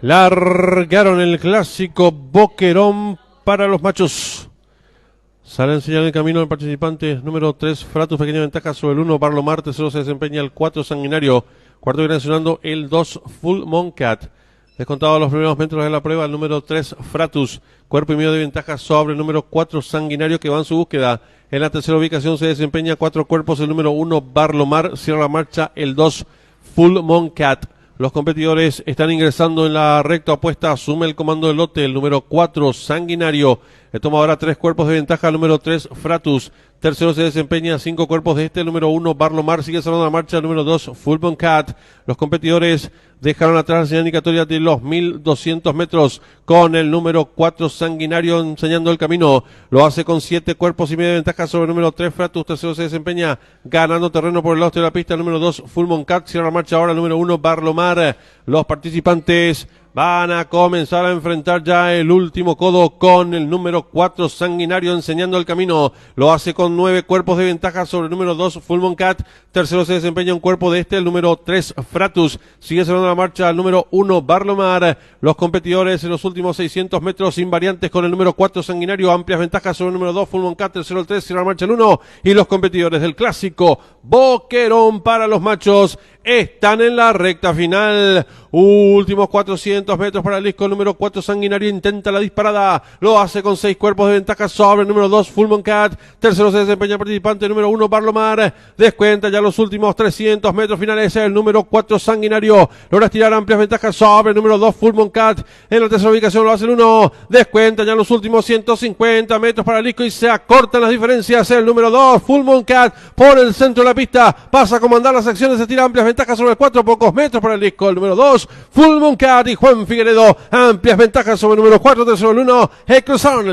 Largaron el clásico Boquerón para los machos. Sale en señal de camino el participante número 3, Fratus, pequeña ventaja sobre el 1, Barlomar. Tercero se desempeña el 4, Sanguinario. Cuarto viene sonando el 2, Full Moncat. Descontado los primeros metros de la prueba, el número 3, Fratus. Cuerpo y medio de ventaja sobre el número 4, Sanguinario, que va en su búsqueda. En la tercera ubicación se desempeña 4 cuerpos, el número 1, Barlomar. Cierra la marcha el 2, Full Moncat. Los competidores están ingresando en la recta opuesta. Asume el comando del lote el número 4, Sanguinario. Le toma ahora 3 cuerpos de ventaja el número 3, Fratus. Tercero se desempeña 5 cuerpos de el número 1, Barlomar. Sigue cerrando la marcha el número 2, Full Moncat. Los competidores dejaron atrás la señal indicatoria de los 1200 metros con el número 4, Sanguinario, enseñando el camino. Lo hace con 7 cuerpos y medio de ventaja sobre el número 3, Fratus. Tercero se desempeña ganando terreno por el lado de la pista el número 2, Full Moncat. Cierra la marcha ahora el número 1, Barlomar. Los participantes van a comenzar a enfrentar ya el último codo con el número 4, Sanguinario, enseñando el camino. Lo hace con 9 cuerpos de ventaja sobre el número 2, Full Moncat. Tercero se desempeña un cuerpo de el número 3, Fratus. Sigue cerrando la marcha el número 1, Barlomar. Los competidores en los últimos 600 metros invariantes con el número 4, Sanguinario. Amplias ventajas sobre el número 2, Full Moncat. Tercero el 3, cierra la marcha el 1. Y los competidores del clásico Boquerón para los machos están en la recta final. Últimos 400 metros para el disco. El número 4, Sanguinario, intenta la disparada. Lo hace con 6 cuerpos de ventaja sobre el número 2, Full Moncat. Tercero se desempeña el participante número 1, Barlomar. Descuenta ya los últimos 300 metros finales. El número 4, Sanguinario. Logra estirar amplias ventajas sobre el número 2, Full Moncat. En la tercera ubicación lo hace el 1. Descuenta ya los últimos 150 metros para el disco y se acortan las diferencias. El número 2, Full Moncat, por el centro de la pista. Pasa a comandar las acciones. Se tira amplias ventajas sobre el 4, pocos metros para el disco. El número 2, Full Moncat, y Juan Figueredo, amplias ventajas sobre el número 4, tercero el 1, cruzaron el